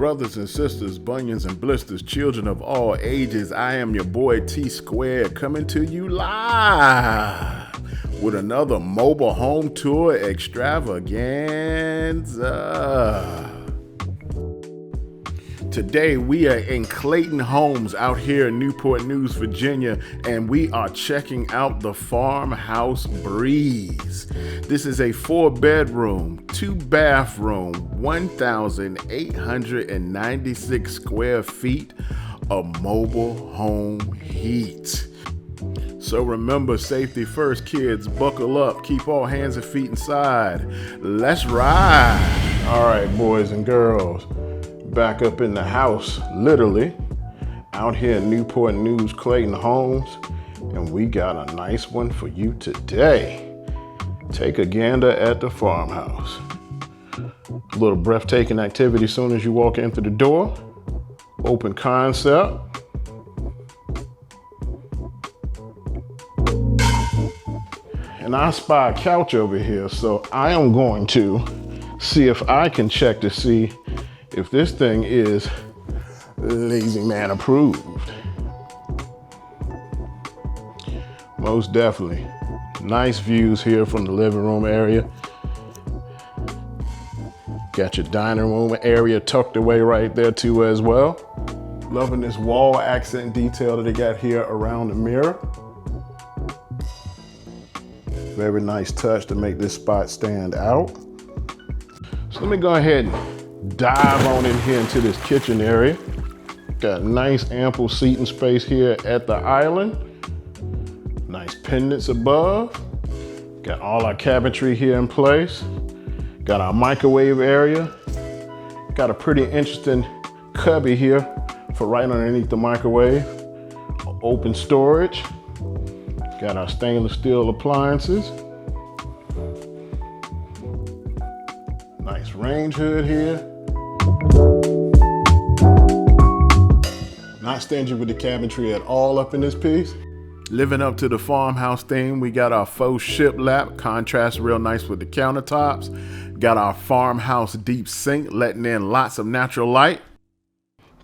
brothers and sisters, bunions and blisters, children of all ages. I am your boy T Squared, coming to you live with another mobile home tour extravaganza. Today we are in Clayton Homes out here in Newport News, Virginia, and we are checking out the Farmhouse Breeze. This is a 4-bedroom, 2-bathroom, 1,896 square feet of mobile home heat. So remember, safety first, kids. Buckle up. Keep all hands and feet inside. Let's ride. All right, boys and girls. Back up in the house, literally, out here in Newport News, Clayton Homes, and we got a nice one for you today. Take a gander at the farmhouse. A little breathtaking activity as soon as you walk in through the door. Open concept. And I spy a couch over here, so I am going to see if I can check to see if this thing is lazy man approved. Most definitely. Nice views here from the living room area. Got your dining room area tucked away right there too as well. Loving this wall accent detail that they got here around the mirror. Very nice touch to make this spot stand out. So let me go ahead and dive on in here into this kitchen area. Got nice ample seating space here at the island. Nice pendants above. Got all our cabinetry here in place. Got our microwave area. Got a pretty interesting cubby here for right underneath the microwave. Open storage. Got our stainless steel appliances. Nice range hood here. Not stingy with the cabinetry at all up in this piece. Living up to the farmhouse theme, we got our faux shiplap, contrasts real nice with the countertops. Got our farmhouse deep sink, letting in lots of natural light.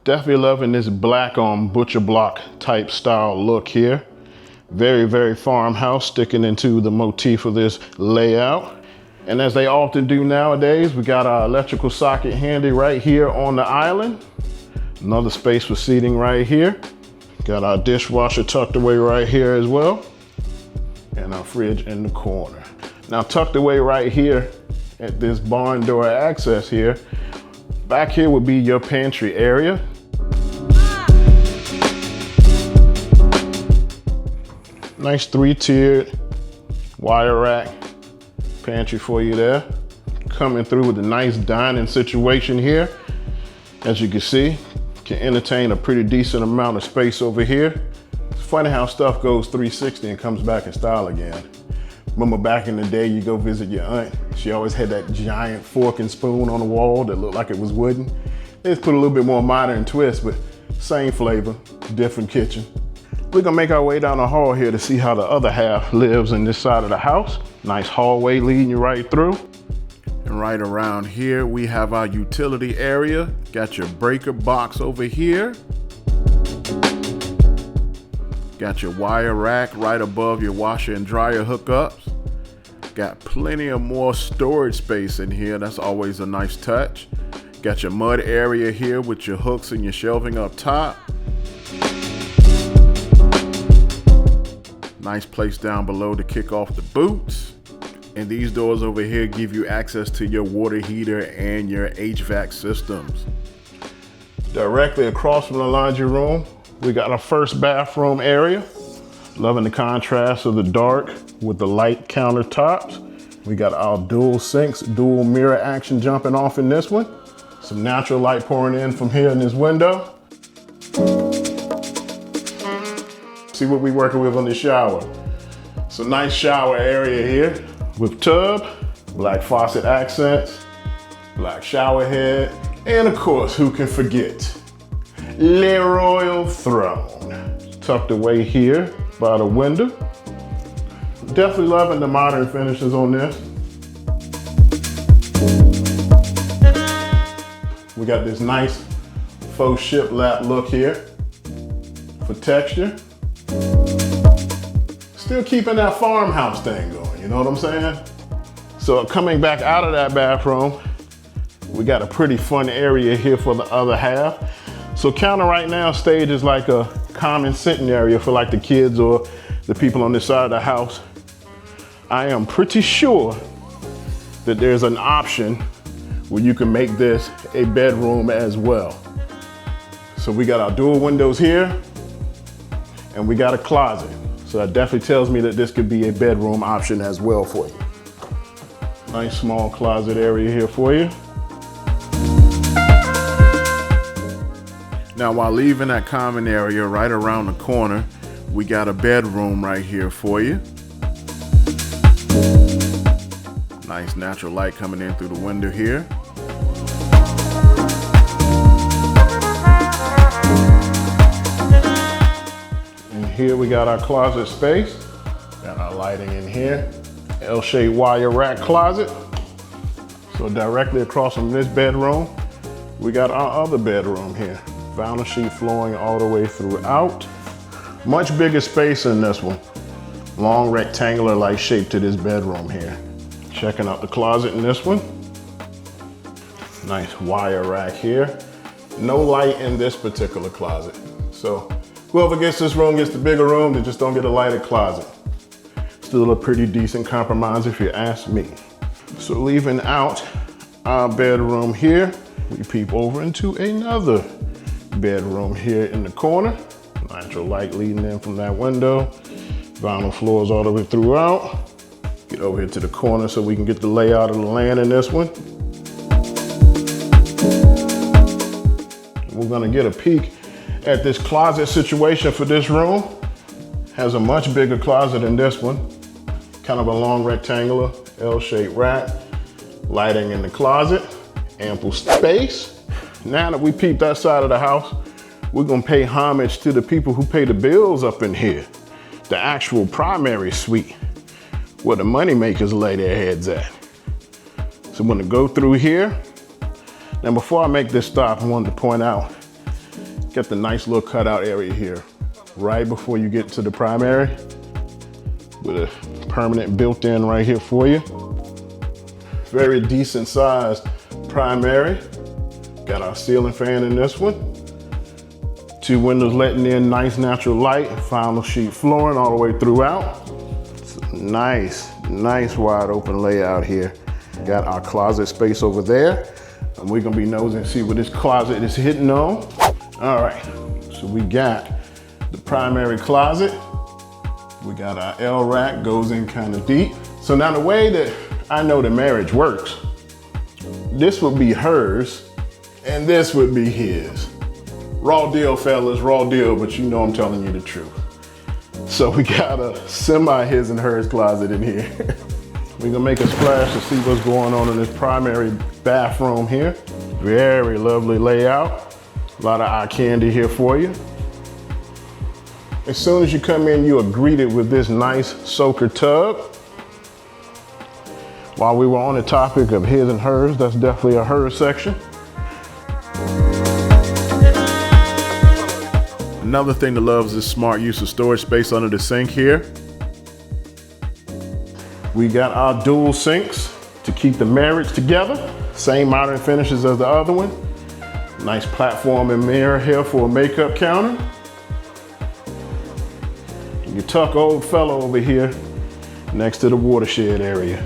Definitely loving this black on butcher block type style look here. Very, very farmhouse, sticking into the motif of this layout. And as they often do nowadays, we got our electrical socket handy right here on the island. Another space for seating right here. Got our dishwasher tucked away right here as well. And our fridge in the corner. Now tucked away right here at this barn door access here, back here would be your pantry area. Nice 3-tiered wire rack pantry for you there. Coming through with a nice dining situation here. As you can see, can entertain a pretty decent amount of space over here. It's funny how stuff goes 360 and comes back in style again. Remember back in the day, you go visit your aunt. She always had that giant fork and spoon on the wall that looked like it was wooden. They just put a little bit more modern twist, but same flavor, different kitchen. We're gonna make our way down the hall here to see how the other half lives in this side of the house. Nice hallway leading you right through. And right around here, we have our utility area. Got your breaker box over here. Got your wire rack right above your washer and dryer hookups. Got plenty of more storage space in here. That's always a nice touch. Got your mud area here with your hooks and your shelving up top. Nice place down below to kick off the boots. And these doors over here give you access to your water heater and your HVAC systems. Directly across from the laundry room, we got our first bathroom area. Loving the contrast of the dark with the light countertops. We got our dual sinks, dual mirror action jumping off in this one. Some natural light pouring in from here in this window. See what we're working with on the shower. So nice shower area here with tub, black faucet accents, black shower head, and of course, who can forget? Le Royal Throne. Tucked away here by the window. Definitely loving the modern finishes on this. We We got this nice faux shiplap look here for texture. Still keeping that farmhouse thing going, you know what I'm saying? So coming back out of that bathroom, we got a pretty fun area here for the other half. So counter right now, stage is like a common sitting area for like the kids or the people on this side of the house. I am pretty sure that there's an option where you can make this a bedroom as well. So we got our dual windows here and we got a closet. So that definitely tells me that this could be a bedroom option as well for you. Nice small closet area here for you. Now while leaving that common area right around the corner, we got a bedroom right here for you. Nice natural light coming in through the window here. And here we got our closet space. Got our lighting in here. L-shaped wire rack closet. So directly across from this bedroom, we got our other bedroom here. Vinyl sheet flooring all the way throughout. Much bigger space in this one. Long rectangular like shape to this bedroom here. Checking out the closet in this one. Nice wire rack here. No light in this particular closet. So whoever gets this room gets the bigger room, they just don't get a lighted closet. Still a pretty decent compromise if you ask me. So leaving out our bedroom here, we peep over into another bedroom here in the corner. Natural light leading in from that window. Vinyl floors all the way throughout. Get over here to the corner so we can get the layout of the land in this one. We're gonna get a peek at this closet situation for this room. Has a much bigger closet than this one. Kind of a long rectangular L-shaped rack. Lighting in the closet, ample space. Now that we peeped that side of the house, we're gonna pay homage to the people who pay the bills up in here. The actual primary suite, where the money makers lay their heads at. So I'm gonna go through here. Now before I make this stop, I wanted to point out, got the nice little cutout area here, right before you get to the primary, with a permanent built-in right here for you. Very decent sized primary. Got our ceiling fan in this one. 2 windows letting in nice natural light, vinyl sheet flooring all the way throughout. Nice wide open layout here. Got our closet space over there. And we're gonna be nosing and see what this closet is hitting on. All right, so we got the primary closet. We got our L rack, goes in kind of deep. So now the way that I know the marriage works, this would be hers and this would be his. Raw deal, fellas, raw deal, but you know I'm telling you the truth. So we got a semi his and hers closet in here. We're gonna make a splash to see what's going on in this primary bathroom here. Very lovely layout. A lot of eye candy here for you. As soon as you come in, you are greeted with this nice soaker tub. While we were on the topic of his and hers, that's definitely a hers section. Another thing to love is this smart use of storage space under the sink here. We got our dual sinks to keep the marriage together. Same modern finishes as the other one. Nice platform and mirror here for a makeup counter. You tuck old fellow over here next to the watershed area,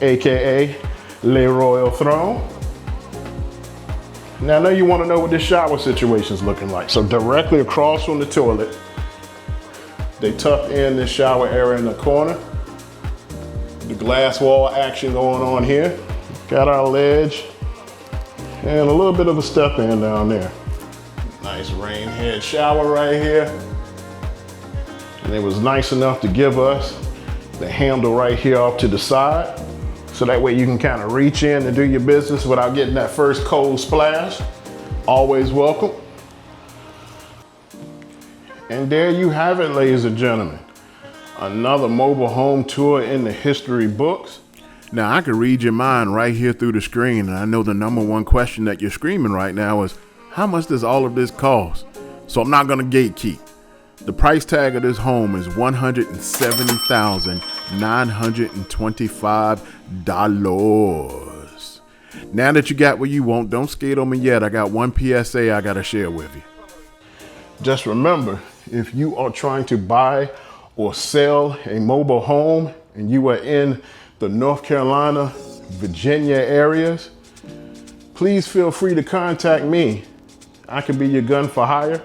AKA Le Royal Throne. Now I know you want to know what this shower situation is looking like. So directly across from the toilet, they tuck in this shower area in the corner. The glass wall action going on here. Got our ledge and a little bit of a step in down there. Nice rain head shower right here. And it was nice enough to give us the handle right here off to the side. So that way you can kind of reach in and do your business without getting that first cold splash. Always welcome. And there you have it, ladies and gentlemen. Another mobile home tour in the history books. Now, I can read your mind right here through the screen, and I know the number one question that you're screaming right now is, how much does all of this cost? So I'm not going to gatekeep. The price tag of this home is $170,925. Now that you got what you want, don't skate on me yet. I got one PSA I got to share with you. Just remember, if you are trying to buy or sell a mobile home and you are in the North Carolina, Virginia areas, please feel free to contact me. I can be your gun for hire.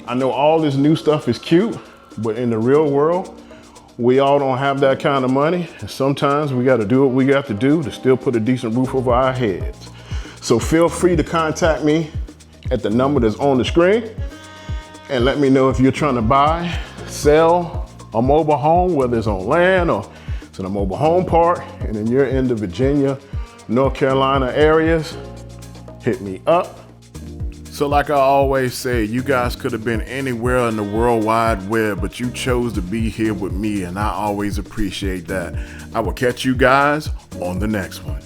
I know all this new stuff is cute, but in the real world, we all don't have that kind of money. And sometimes we got to do what we got to do to still put a decent roof over our heads. So feel free to contact me at the number that's on the screen and let me know if you're trying to buy, sell a mobile home, whether it's on land or it's in a mobile home park, and then you're in the Virginia, North Carolina areas, hit me up. So like I always say, you guys could have been anywhere in the World Wide Web, but you chose to be here with me, and I always appreciate that. I will catch you guys on the next one.